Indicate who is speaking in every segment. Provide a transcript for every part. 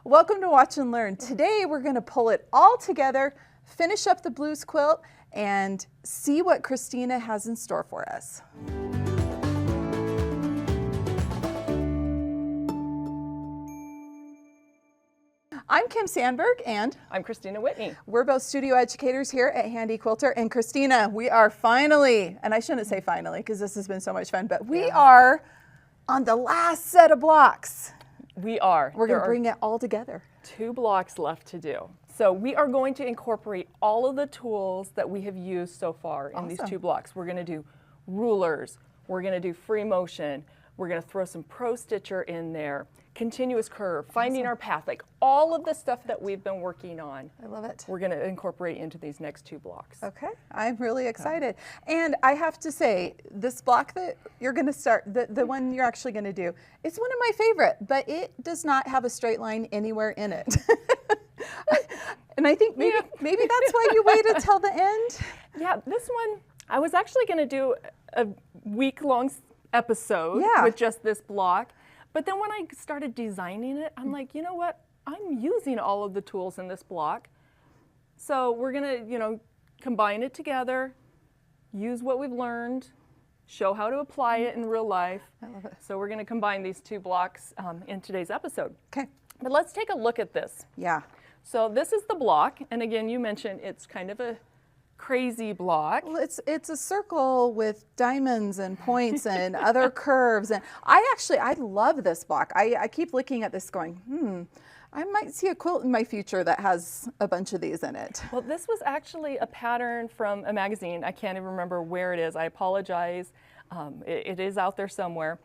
Speaker 1: Welcome to Watch and Learn. Today we're going to pull it all together, finish up the blues quilt, and see what Kristina has in store for us. I'm Kim Sandberg, and
Speaker 2: I'm Kristina Whitney.
Speaker 1: We're both studio educators here at Handi Quilter. And Kristina, we are finally, and I shouldn't say finally because this has been so much fun, but we are on the last set of blocks.
Speaker 2: We are.
Speaker 1: We're going to bring it all together.
Speaker 2: 2 blocks left to do. So we are going to incorporate all of the tools that we have used so far in these 2 blocks. We're going to do rulers. We're going to do free motion. We're going to throw some pro stitcher in there. Continuous curve, finding our path, like all of the stuff that we've been working on.
Speaker 1: I love it.
Speaker 2: We're going to incorporate into these next 2 blocks.
Speaker 1: Okay, I'm really excited. And I have to say, this block that you're going to start, the one you're actually going to do, it's one of my favorite, but it does not have a straight line anywhere in it. And I think maybe that's why you waited till the end.
Speaker 2: Yeah, this one, I was actually going to do a week-long episode with just this block. But then when I started designing it, I'm like, you know what? I'm using all of the tools in this block. So we're going to, combine it together, use what we've learned, show how to apply it in real life.
Speaker 1: I love it.
Speaker 2: So we're going to combine these 2 blocks in today's episode.
Speaker 1: Okay.
Speaker 2: But let's take a look at this.
Speaker 1: Yeah.
Speaker 2: So this is the block. And again, you mentioned it's kind of a crazy block.
Speaker 1: Well, it's a circle with diamonds and points and other curves, and I love this block. I keep looking at this going, I might see a quilt in my future that has a bunch of these in it.
Speaker 2: Well, this was actually a pattern from a magazine. I can't even remember where it is. I apologize. It is out there somewhere,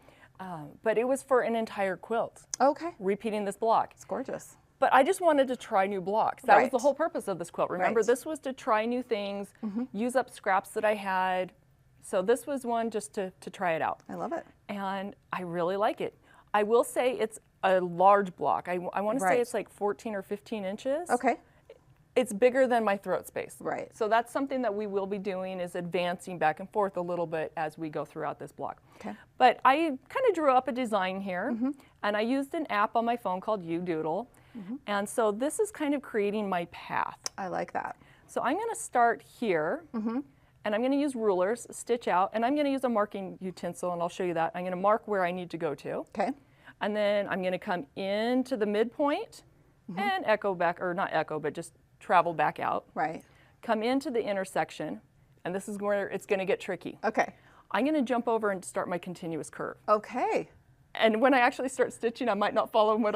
Speaker 2: but it was for an entire quilt. Okay. Repeating this block.
Speaker 1: It's gorgeous.
Speaker 2: But I just wanted to try new blocks. That was the whole purpose of this quilt. Remember, this was to try new things, use up scraps that I had. So this was one just to try it out.
Speaker 1: I love it.
Speaker 2: And I really like it. I will say it's a large block. I want to say it's like 14 or 15 inches. Okay. It's bigger than my throat space. Right. So that's something that we will be doing, is advancing back and forth a little bit as we go throughout this block. Okay. But I kind of drew up a design here, and I used an app on my phone called UDoodle. And so this is kind of creating my path. I like that. So I'm going to start here, and I'm going to use rulers, stitch out, and I'm going to use a marking utensil, and I'll show you that. I'm going to mark where I need to go to. Okay. And then I'm going to come into the midpoint and echo back, or not echo, but just travel back out. Right. Come into the intersection, and this is where it's going to get tricky. Okay. I'm going to jump over and start my continuous curve. Okay. And when I actually start stitching, I might not follow what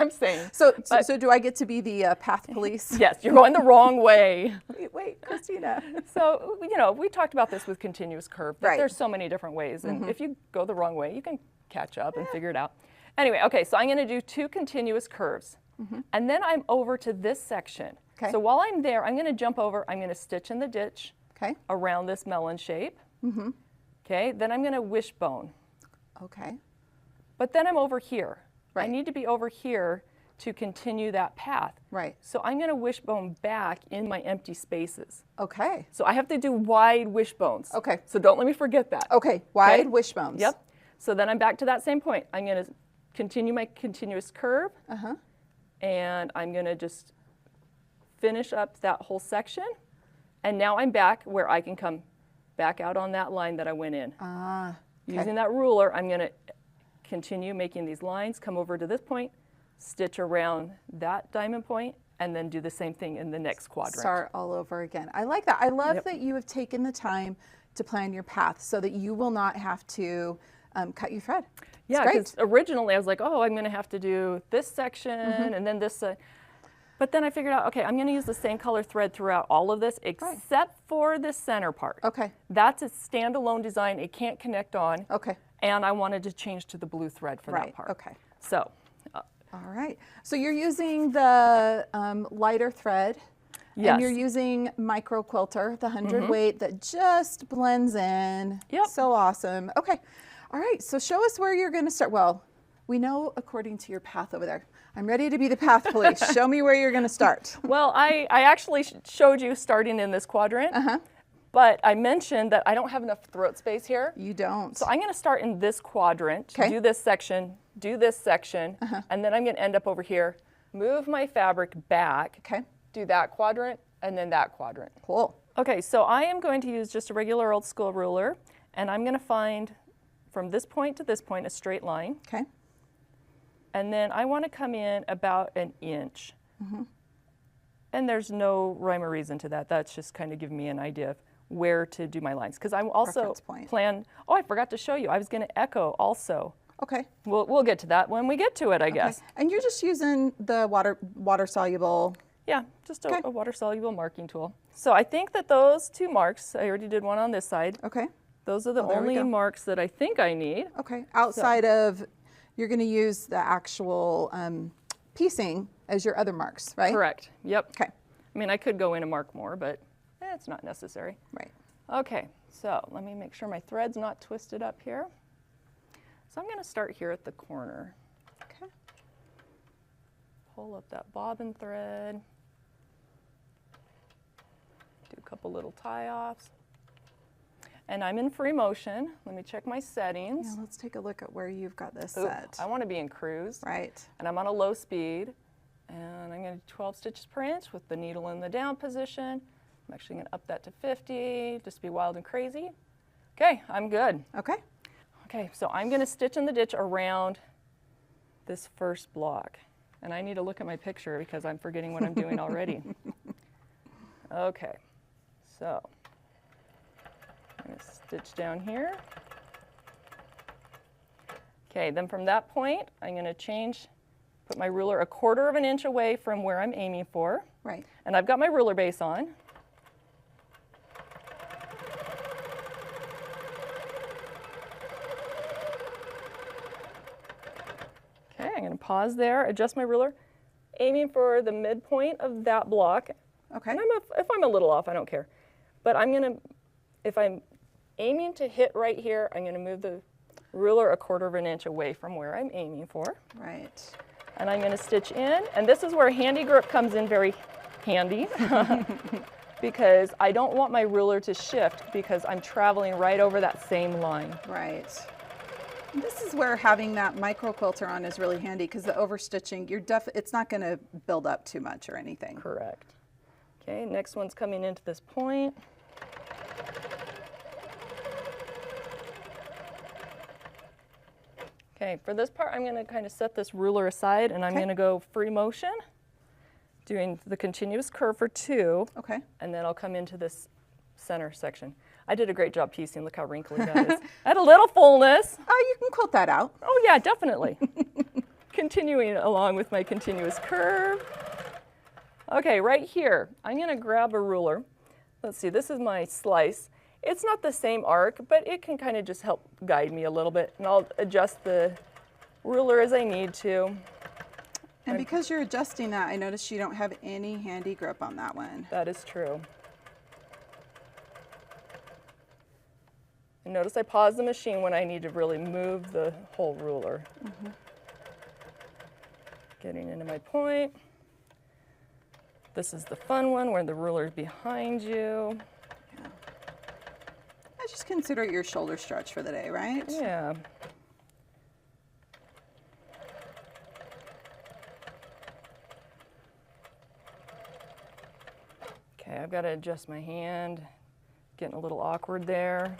Speaker 2: I'm saying. So do I get to be the path police? Yes, you're going the wrong way. Wait, Kristina. So, we talked about this with continuous curve, but there's so many different ways. And if you go the wrong way, you can catch up and figure it out. Anyway, okay, so I'm going to do 2 continuous curves. And then I'm over to this section. Okay. So while I'm there, I'm going to jump over. I'm going to stitch in the ditch around this melon shape. Okay, then I'm going to wishbone. Okay. But then I'm over here. Right. I need to be over here to continue that path. Right. So I'm going to wishbone back in my empty spaces. Okay. So I have to do wide wishbones. Okay. So don't let me forget that. Okay, wide wishbones. Yep. So then I'm back to that same point. I'm going to continue my continuous curve. And I'm going to just finish up that whole section. And now I'm back where I can come back out on that line that I went in. Using that ruler, I'm going to continue making these lines, come over to this point, stitch around that diamond point, and then do the same thing in the next quadrant. Start all over again. I like that. I love that you have taken the time to plan your path so that you will not have to cut your thread. Yeah, because originally I was like, oh, I'm going to have to do this section and then this. But then I figured out, okay, I'm going to use the same color thread throughout all of this except for this center part. Okay. That's a standalone design. It can't connect on. Okay. And I wanted to change to the blue thread for that part. Okay. So. All right. So you're using the lighter thread. Yes. And you're using micro quilter, the 100 weight that just blends in. Yep. So awesome. Okay. All right. So show us where you're going to start. Well, we know according to your path over there. I'm ready to be the path police. Show me where you're going to start. Well, I actually showed you starting in this quadrant. But I mentioned that I don't have enough throat space here. You don't. So I'm going to start in this quadrant, do this section do this section, and then I'm going to end up over here, move my fabric back, do that quadrant, and then that quadrant.
Speaker 1: Cool.
Speaker 2: Okay, so I am going to use just a regular old school ruler, and I'm going to find from this point to this point a straight line.
Speaker 1: Okay.
Speaker 2: And then I want to come in about an inch. And there's no rhyme or reason to that. That's just kind of giving me an idea of where to do my lines. Because I'm also plan. Oh, I forgot to show you. I was going to echo also.
Speaker 1: Okay.
Speaker 2: We'll get to that when we get to it, I guess.
Speaker 1: And you're just using the water soluble.
Speaker 2: Yeah, just a water soluble marking tool. So I think that those 2 marks, I already did one on this side.
Speaker 1: Okay.
Speaker 2: Those are the only marks that I think I need.
Speaker 1: Okay. Outside of, you're going to use the actual piecing as your other marks, right?
Speaker 2: Correct. Yep.
Speaker 1: Okay.
Speaker 2: I mean, I could go in and mark more, but it's not necessary.
Speaker 1: Right.
Speaker 2: Okay, so let me make sure my thread's not twisted up here. So I'm going to start here at the corner.
Speaker 1: Okay.
Speaker 2: Pull up that bobbin thread. Do a couple little tie-offs. And I'm in free motion. Let me check my settings.
Speaker 1: Yeah, let's take a look at where you've got this set.
Speaker 2: I want to be in cruise.
Speaker 1: Right.
Speaker 2: And I'm on a low speed. And I'm going to do 12 stitches per inch with the needle in the down position. I'm actually going to up that to 50, just be wild and crazy. Okay, I'm good.
Speaker 1: Okay.
Speaker 2: Okay, so I'm going to stitch in the ditch around this first block. And I need to look at my picture because I'm forgetting what I'm doing already. Okay, so I'm going to stitch down here. Okay, then from that point, I'm going to put my ruler a 1/4 of an inch away from where I'm aiming for.
Speaker 1: Right.
Speaker 2: And I've got my ruler base on. Okay, I'm going to pause there, adjust my ruler, aiming for the midpoint of that block.
Speaker 1: Okay.
Speaker 2: And if I'm a little off, I don't care. But if I'm aiming to hit right here, I'm going to move the ruler a 1/4 of an inch away from where I'm aiming for.
Speaker 1: Right.
Speaker 2: And I'm going to stitch in, and this is where handy grip comes in very handy because I don't want my ruler to shift because I'm traveling right over that same line.
Speaker 1: Right. And this is where having that micro quilter on is really handy because the overstitching, it's not going to build up too much or anything.
Speaker 2: Correct. Okay, next one's coming into this point. Okay, for this part, I'm going to kind of set this ruler aside, and I'm going to go free motion, doing the continuous curve for 2.
Speaker 1: Okay.
Speaker 2: And then I'll come into this center section. I did a great job piecing. Look how wrinkly that is. I had a little fullness.
Speaker 1: Oh, you can quilt that out.
Speaker 2: Oh, yeah, definitely. Continuing along with my continuous curve. Okay, right here, I'm going to grab a ruler. Let's see, this is my slice. It's not the same arc, but it can kind of just help guide me a little bit. And I'll adjust the ruler as I need to.
Speaker 1: And because you're adjusting that, I noticed you don't have any handy grip on that one.
Speaker 2: That is true. And notice I pause the machine when I need to really move the whole ruler. Getting into my point. This is the fun one where the ruler is behind you.
Speaker 1: I just consider it your shoulder stretch for the day, right?
Speaker 2: Yeah. Okay, I've got to adjust my hand. Getting a little awkward there.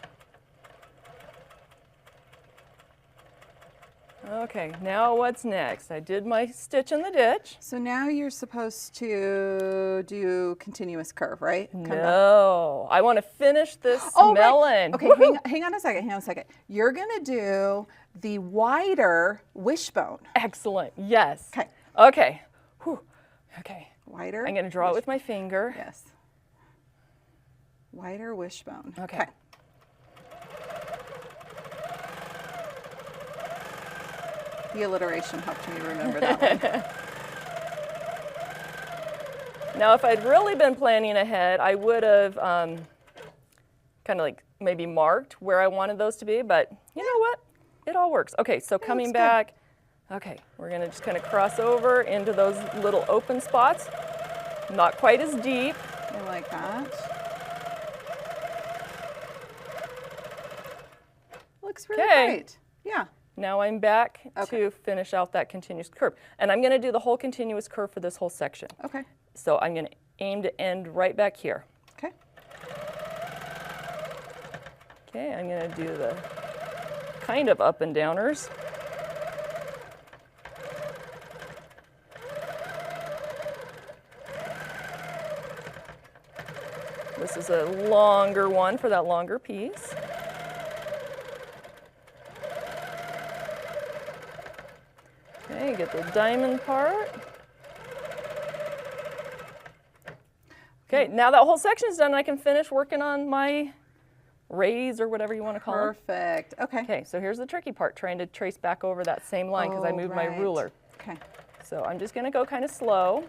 Speaker 2: Okay, now what's next? I did my stitch in the ditch.
Speaker 1: So now you're supposed to do continuous curve, right?
Speaker 2: No, I want to finish this melon.
Speaker 1: Right. Okay, hang on a second. You're gonna do the wider wishbone.
Speaker 2: Excellent, yes.
Speaker 1: Okay.
Speaker 2: Okay, whew. Okay.
Speaker 1: Wider.
Speaker 2: I'm gonna draw it with my finger.
Speaker 1: Yes. Wider wishbone.
Speaker 2: Okay.
Speaker 1: The alliteration helped me remember that one.
Speaker 2: Now, if I'd really been planning ahead, I would have kind of like maybe marked where I wanted those to be, but you know what? It all works. Okay, so coming back, okay, we're gonna just kind of cross over into those little open spots. Not quite as deep.
Speaker 1: I like that. Looks really great. Yeah.
Speaker 2: Now I'm back to finish out that continuous curve. And I'm going to do the whole continuous curve for this whole section.
Speaker 1: Okay.
Speaker 2: So I'm going to aim to end right back here.
Speaker 1: Okay.
Speaker 2: Okay, I'm going to do the kind of up and downers. This is a longer one for that longer piece. Okay, get the diamond part. Okay, now that whole section is done, I can finish working on my rays or whatever you want to call them.
Speaker 1: Perfect. Okay.
Speaker 2: Okay, so here's the tricky part, trying to trace back over that same line because I moved my ruler.
Speaker 1: Okay.
Speaker 2: So I'm just going to go kind of slow.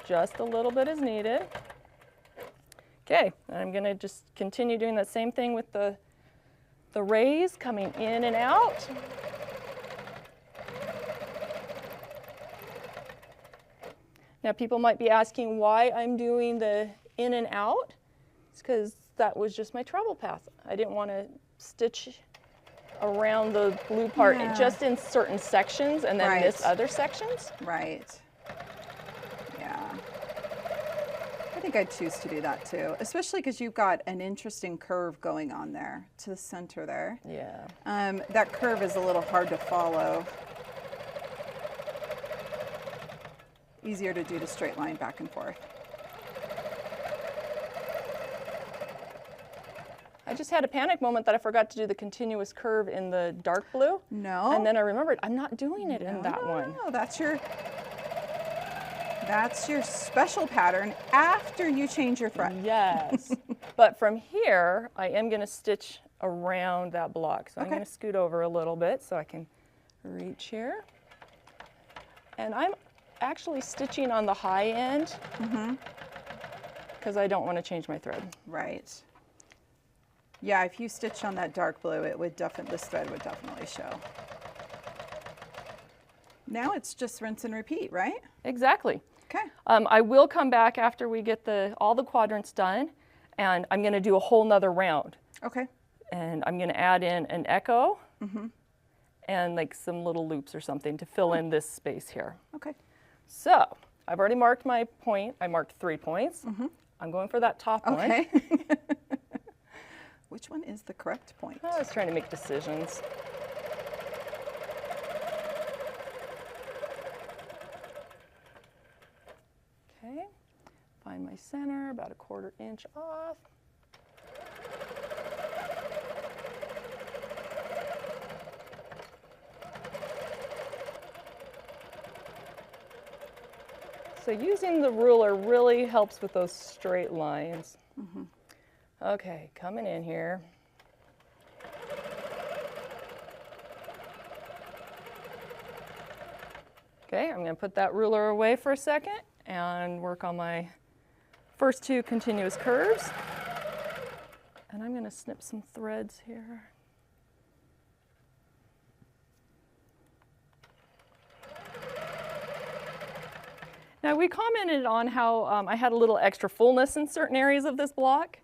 Speaker 2: Just a little bit is needed. Okay, and I'm going to just continue doing that same thing with the rays coming in and out. Now people might be asking why I'm doing the in and out. It's because that was just my travel path. I didn't want to stitch around the blue part just in certain sections and then miss other sections.
Speaker 1: Right. Yeah. I think I'd choose to do that too, especially because you've got an interesting curve going on there to the center there.
Speaker 2: Yeah.
Speaker 1: That curve is a little hard to follow. Easier to do the straight line back and forth.
Speaker 2: I just had a panic moment that I forgot to do the continuous curve in the dark blue.
Speaker 1: No.
Speaker 2: And then I remembered I'm not doing it in that one.
Speaker 1: No, that's your special pattern after you change your thread.
Speaker 2: Yes. But from here, I am going to stitch around that block. So I'm going to scoot over a little bit so I can reach here. And I'm actually stitching on the high end because I don't want to change my thread.
Speaker 1: Right. Yeah, if you stitch on that dark blue, it would this thread would definitely show. Now it's just rinse and repeat, right?
Speaker 2: Exactly.
Speaker 1: Okay.
Speaker 2: I will come back after we get all the quadrants done, and I'm going to do a whole nother round.
Speaker 1: Okay.
Speaker 2: And I'm going to add in an echo and like some little loops or something to fill in this space here.
Speaker 1: Okay.
Speaker 2: So I've already marked my point. I marked 3 points. I'm going for that top one.
Speaker 1: Okay. Which one is the correct point?
Speaker 2: I was trying to make decisions. Okay, find my center, about a 1/4 inch off. So using the ruler really helps with those straight lines. Okay, coming in here. Okay, I'm going to put that ruler away for a second and work on my first 2 continuous curves. And I'm going to snip some threads here. Now we commented on how I had a little extra fullness in certain areas of this block.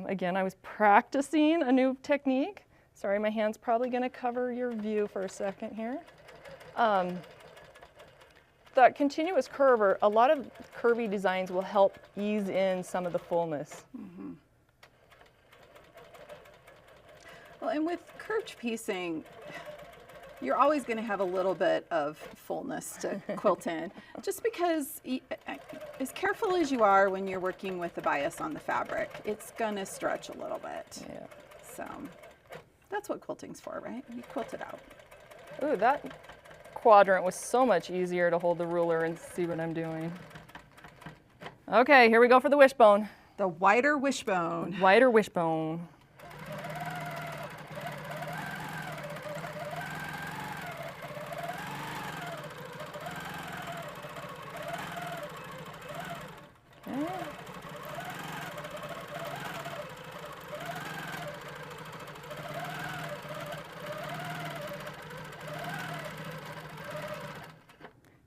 Speaker 2: Again, I was practicing a new technique. Sorry, my hand's probably going to cover your view for a second here. That continuous curve, or a lot of curvy designs will help ease in some of the fullness.
Speaker 1: Well, and with curved piecing, you're always going to have a little bit of fullness to quilt in, just because as careful as you are when you're working with the bias on the fabric, it's going to stretch a little bit.
Speaker 2: Yeah.
Speaker 1: So that's what quilting's for, right? You quilt it out.
Speaker 2: Ooh, that quadrant was so much easier to hold the ruler and see what I'm doing. Okay, here we go for the wishbone.
Speaker 1: The wider wishbone.
Speaker 2: Wider wishbone.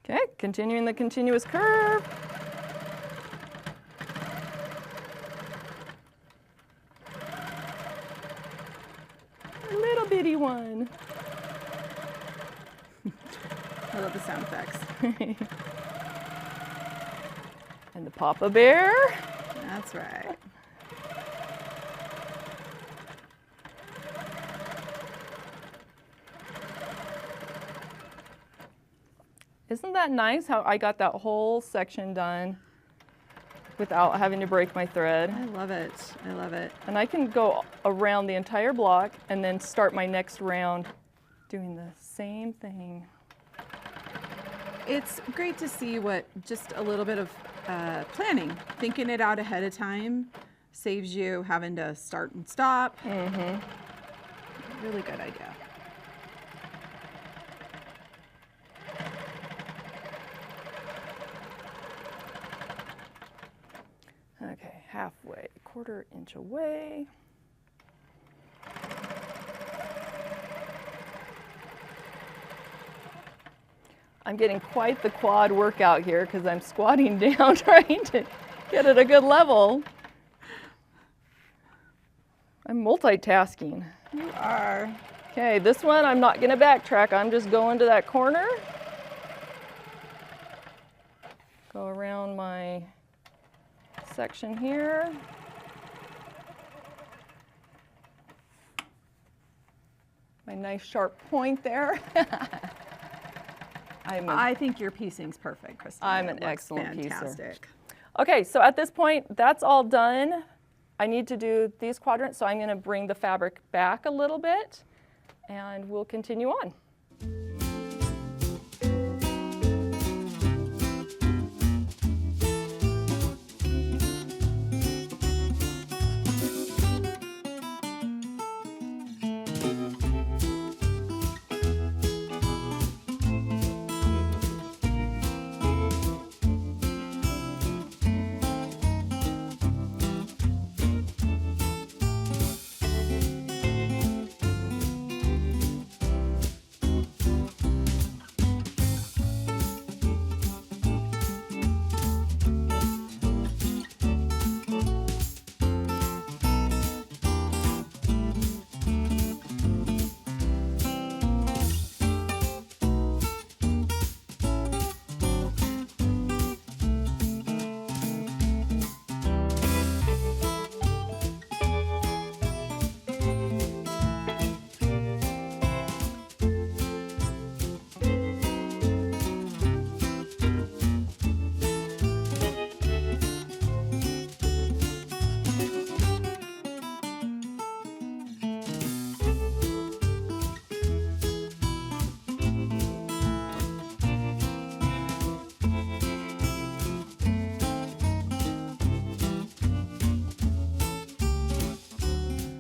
Speaker 2: Okay, continuing the continuous curve.
Speaker 1: I love the sound effects.
Speaker 2: And the Papa Bear.
Speaker 1: That's right.
Speaker 2: Isn't that nice how I got that whole section done without having to break my thread?
Speaker 1: I love it. I love it.
Speaker 2: And I can go around the entire block and then start my next round doing the same thing.
Speaker 1: It's great to see what just a little bit of planning, thinking it out ahead of time, saves you having to start and stop.
Speaker 2: Mm-hmm.
Speaker 1: Really good idea.
Speaker 2: Okay, halfway, a quarter inch away. I'm getting quite the quad workout here because I'm squatting down trying to get at a good level. I'm multitasking.
Speaker 1: You are.
Speaker 2: Okay, this one I'm not going to backtrack. I'm just going to that corner. Go around my section here. My nice sharp point there.
Speaker 1: I think your piecing's perfect, Kristina.
Speaker 2: I'm an excellent
Speaker 1: fantastic.
Speaker 2: Piecer. Okay, so at this point, that's all done. I need to do these quadrants, so I'm going to bring the fabric back a little bit, and we'll continue on.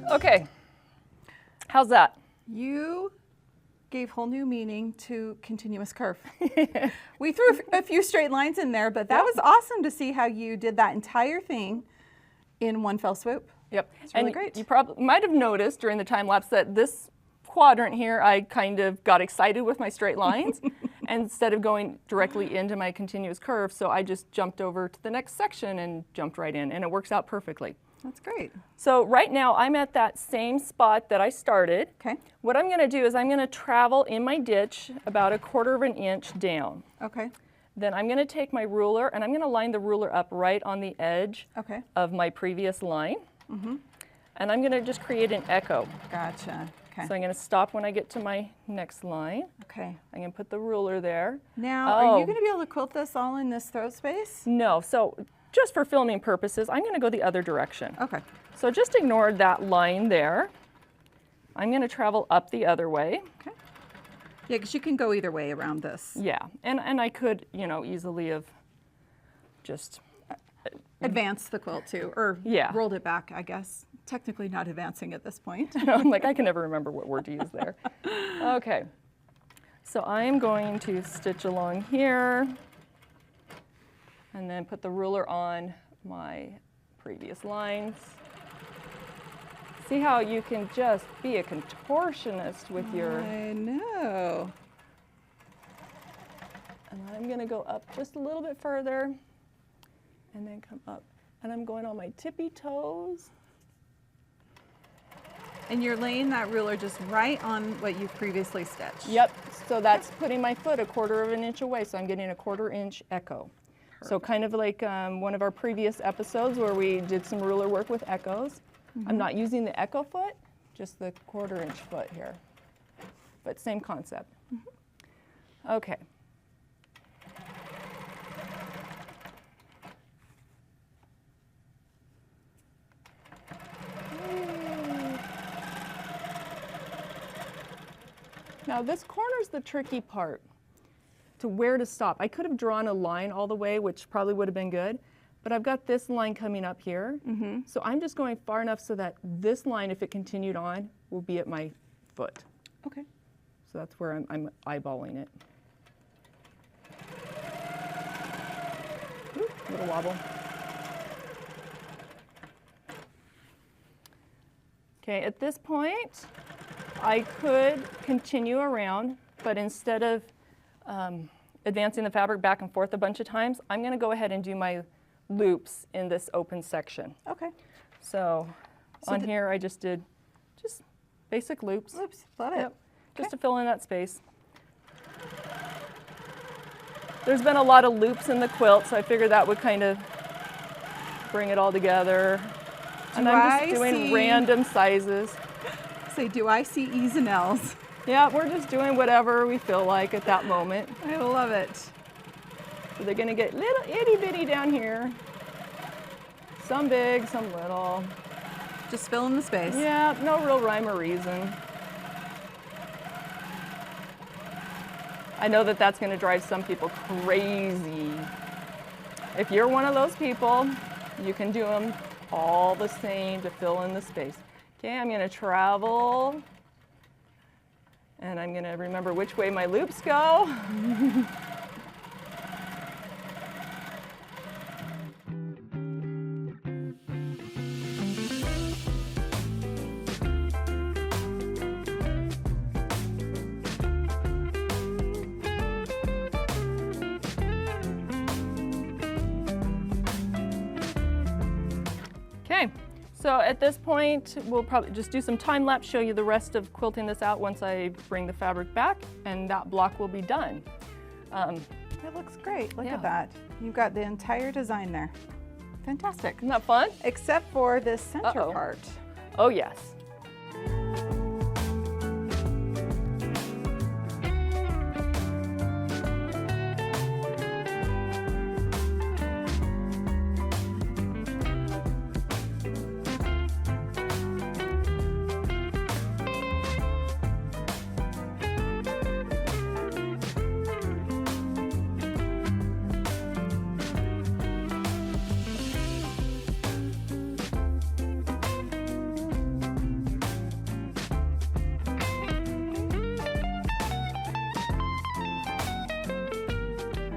Speaker 2: Okay, how's that?
Speaker 1: You gave whole new meaning to continuous curve. We threw a few straight lines in there, but that was awesome to see how you did that entire thing in one fell swoop.
Speaker 2: Yep,
Speaker 1: it's really
Speaker 2: and
Speaker 1: great.
Speaker 2: You probably might have noticed during the time lapse that this quadrant here, I kind of got excited with my straight lines instead of going directly into my continuous curve. So I just jumped over to the next section and jumped right in, and it works out perfectly.
Speaker 1: That's great.
Speaker 2: So right now I'm at that same spot that I started.
Speaker 1: Okay.
Speaker 2: What I'm going to do is I'm going to travel in my ditch about 1/4 of an inch down.
Speaker 1: Okay.
Speaker 2: Then I'm going to take my ruler and I'm going to line the ruler up right on the edge of my previous line. Mm-hmm. And I'm going to just create an echo.
Speaker 1: Gotcha. Okay.
Speaker 2: So I'm going to stop when I get to my next line.
Speaker 1: Okay.
Speaker 2: I'm going to put the ruler there.
Speaker 1: Now, are you going to be able to quilt this all in this throat space?
Speaker 2: No. So just for filming purposes, I'm going to go the other direction.
Speaker 1: Okay.
Speaker 2: So just ignore that line there. I'm going to travel up the other way.
Speaker 1: Okay. Yeah, because you can go either way around this.
Speaker 2: Yeah, and I could, you know, easily have just
Speaker 1: advanced the quilt too, or rolled it back, I guess. Technically not advancing at this point.
Speaker 2: I'm like, I can never remember what word to use there. Okay, so I'm going to stitch along here and then put the ruler on my previous lines. See how you can just be a contortionist with your...
Speaker 1: I know.
Speaker 2: And I'm going to go up just a little bit further and then come up. And I'm going on my tippy toes.
Speaker 1: And you're laying that ruler just right on what you've previously stitched.
Speaker 2: Yep, so that's putting my foot 1/4 of an inch away, so I'm getting a 1/4 inch echo. Perfect. So kind of like one of our previous episodes where we did some ruler work with echoes. I'm not using the echo foot, just the 1/4 inch foot here, but same concept. Okay. Now this corner's the tricky part, to where to stop. I could have drawn a line all the way, which probably would have been good, but I've got this line coming up here. So I'm just going far enough so that this line, if it continued on, will be at my foot.
Speaker 1: Okay.
Speaker 2: So that's where I'm eyeballing it. Ooh, little wobble. Okay, at this point, I could continue around, but instead of advancing the fabric back and forth a bunch of times, I'm going to go ahead and do my loops in this open section.
Speaker 1: Okay.
Speaker 2: So on here, I just did basic loops.
Speaker 1: Loops, love it.
Speaker 2: Yep. Just to fill in that space. There's been a lot of loops in the quilt, so I figured that would kind of bring it all together. And I'm just doing random sizes.
Speaker 1: Say, do I see E's and L's?
Speaker 2: Yeah, we're just doing whatever we feel like at that moment.
Speaker 1: I love it.
Speaker 2: So they're gonna get little itty bitty down here. Some big, some little.
Speaker 1: Just fill in the space.
Speaker 2: Yeah, no real rhyme or reason. I know that that's gonna drive some people crazy. If you're one of those people, you can do them all the same to fill in the space. Okay, I'm going to travel, and I'm going to remember which way my loops go. Okay. So at this point, we'll probably just do some time lapse, show you the rest of quilting this out once I bring the fabric back, and that block will be done.
Speaker 1: It looks great. Look at that. You've got the entire design there. Fantastic.
Speaker 2: Isn't that fun?
Speaker 1: Except for this center part.
Speaker 2: Oh, yes.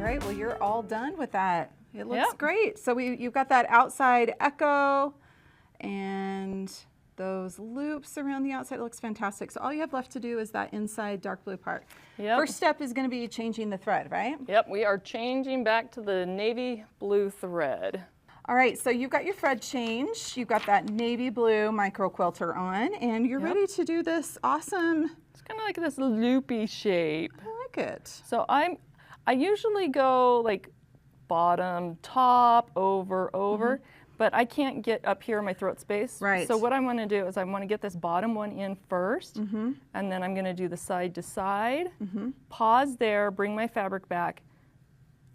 Speaker 1: All right, well, you're all done with that. It looks great. So you've got that outside echo and those loops around the outside. It looks fantastic. So all you have left to do is that inside dark blue part.
Speaker 2: Yep.
Speaker 1: First step is going to be changing the thread, right?
Speaker 2: Yep, we are changing back to the navy blue thread.
Speaker 1: All right, so you've got your thread change. You've got that navy blue micro quilter on, and you're ready to do this awesome.
Speaker 2: It's kind of like this loopy shape.
Speaker 1: I like it.
Speaker 2: So I usually go like bottom, top, over, but I can't get up here in my throat space.
Speaker 1: Right.
Speaker 2: So what I want to do is I want to get this bottom one in first, and then I'm going to do the side to side, pause there, bring my fabric back,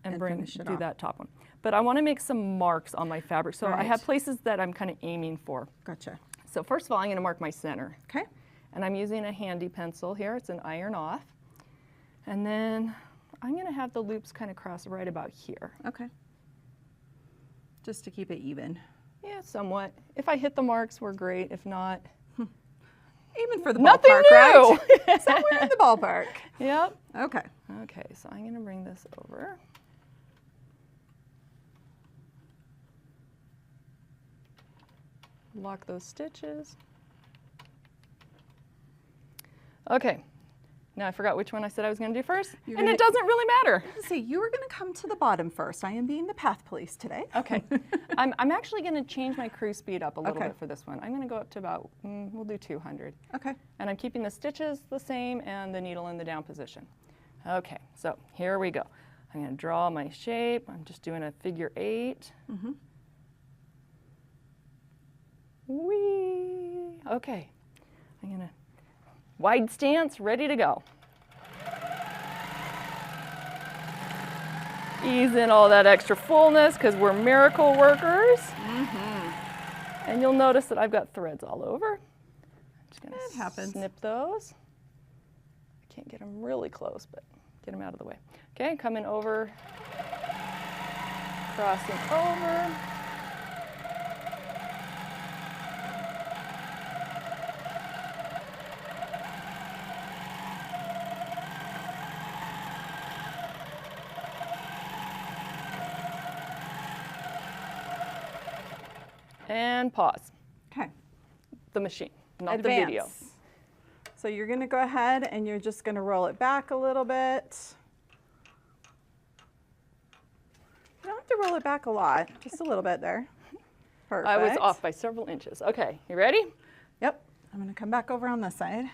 Speaker 2: and do that top one. But I want to make some marks on my fabric. So I have places that I'm kind of aiming for.
Speaker 1: Gotcha.
Speaker 2: So first of all, I'm going to mark my center.
Speaker 1: Okay.
Speaker 2: And I'm using a handy pencil here. It's an iron off. And then I'm going to have the loops kind of cross right about here.
Speaker 1: Okay. Just to keep it even.
Speaker 2: Yeah, somewhat. If I hit the marks, we're great. If not,
Speaker 1: even for the
Speaker 2: nothing
Speaker 1: ballpark,
Speaker 2: new.
Speaker 1: Right? Somewhere in the ballpark.
Speaker 2: Yep.
Speaker 1: Okay.
Speaker 2: Okay, so I'm going to bring this over. Lock those stitches. Okay, Now I forgot which one I said I was going to do first, and it doesn't really matter.
Speaker 1: Let's see, you were going to come to the bottom first. I am being the path police today.
Speaker 2: Okay. I'm actually going to change my cruise speed up a little bit for this one. I'm going to go up to about, we'll do 200.
Speaker 1: Okay.
Speaker 2: And I'm keeping the stitches the same and the needle in the down position. Okay, so here we go. I'm going to draw my shape. I'm just doing a figure 8. Whee! Okay. I'm going to wide stance, ready to go. Ease in all that extra fullness because we're miracle workers. And you'll notice that I've got threads all over. I'm just going to snip those. I can't get them really close, but get them out of the way. Okay, coming over, crossing over. And pause.
Speaker 1: Okay.
Speaker 2: The machine, not the video.
Speaker 1: So you're going to go ahead and you're just going to roll it back a little bit. You don't have to roll it back a lot, just a little bit there. Perfect.
Speaker 2: I was off by several inches. Okay, you ready?
Speaker 1: Yep. I'm going to come back over on this side.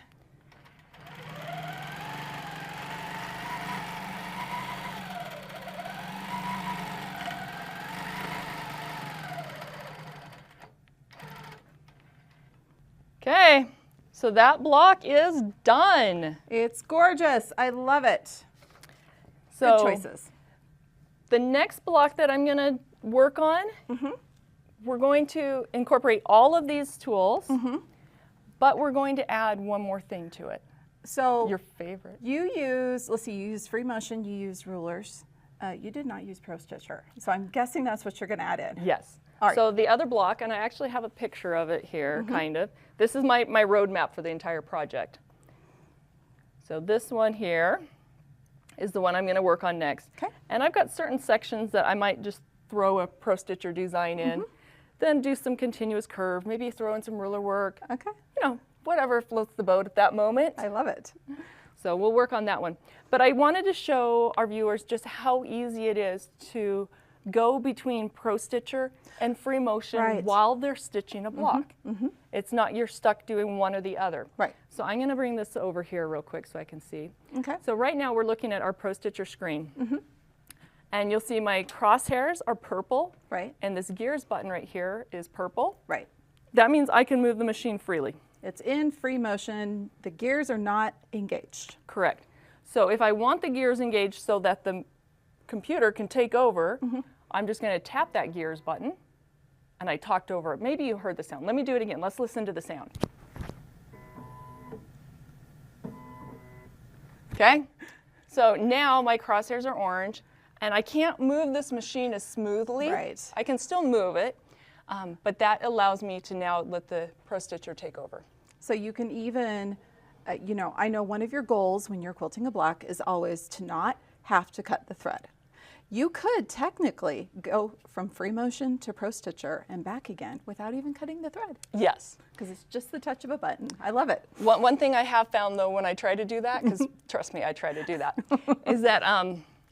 Speaker 2: Okay, so that block is done.
Speaker 1: It's gorgeous. I love it.
Speaker 2: So
Speaker 1: good choices.
Speaker 2: The next block that I'm going to work on, we're going to incorporate all of these tools, but we're going to add one more thing to it.
Speaker 1: So
Speaker 2: your favorite.
Speaker 1: You use, let's see, you use free motion, you use rulers. You did not use Pro Stitcher. So I'm guessing that's what you're going to add in.
Speaker 2: Yes. So the other block, and I actually have a picture of it here, kind of. This is my roadmap for the entire project. So this one here is the one I'm going to work on next.
Speaker 1: Okay.
Speaker 2: And I've got certain sections that I might just throw a Pro Stitcher design in, then do some continuous curve, maybe throw in some ruler work.
Speaker 1: Okay.
Speaker 2: You know, whatever floats the boat at that moment.
Speaker 1: I love it.
Speaker 2: So we'll work on that one. But I wanted to show our viewers just how easy it is to go between Pro Stitcher and free motion while they're stitching a block. It's not you're stuck doing one or the other.
Speaker 1: Right.
Speaker 2: So I'm going to bring this over here real quick so I can see.
Speaker 1: Okay.
Speaker 2: So right now we're looking at our Pro Stitcher screen. And you'll see my crosshairs are purple.
Speaker 1: Right.
Speaker 2: And this gears button right here is purple.
Speaker 1: Right.
Speaker 2: That means I can move the machine freely.
Speaker 1: It's in free motion. The gears are not engaged.
Speaker 2: Correct. So if I want the gears engaged so that the computer can take over, I'm just going to tap that gears button, and I talked over it. Maybe you heard the sound. Let me do it again. Let's listen to the sound. Okay? So now my crosshairs are orange, and I can't move this machine as smoothly.
Speaker 1: Right.
Speaker 2: I can still move it, but that allows me to now let the Pro Stitcher take over.
Speaker 1: So you can even, you know, I know one of your goals when you're quilting a block is always to not have to cut the thread. You could technically go from free motion to Pro Stitcher and back again without even cutting the thread.
Speaker 2: Yes.
Speaker 1: Because it's just the touch of a button. I love it.
Speaker 2: One thing I have found though when I try to do that, because trust me, I try to do that, is that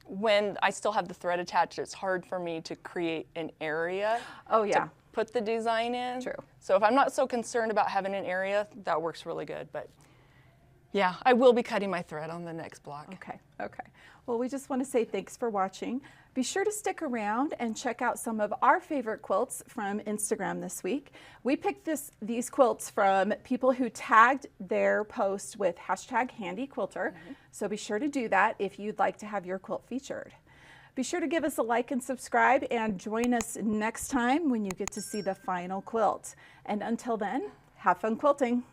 Speaker 2: when I still have the thread attached, it's hard for me to create an area to put the design in.
Speaker 1: True.
Speaker 2: So if I'm not so concerned about having an area, that works really good. But yeah, I will be cutting my thread on the next block.
Speaker 1: Okay, okay. Well, we just want to say thanks for watching. Be sure to stick around and check out some of our favorite quilts from Instagram this week. We picked these quilts from people who tagged their post with hashtag Handi Quilter. So be sure to do that if you'd like to have your quilt featured. Be sure to give us a like and subscribe and join us next time when you get to see the final quilt. And until then, have fun quilting.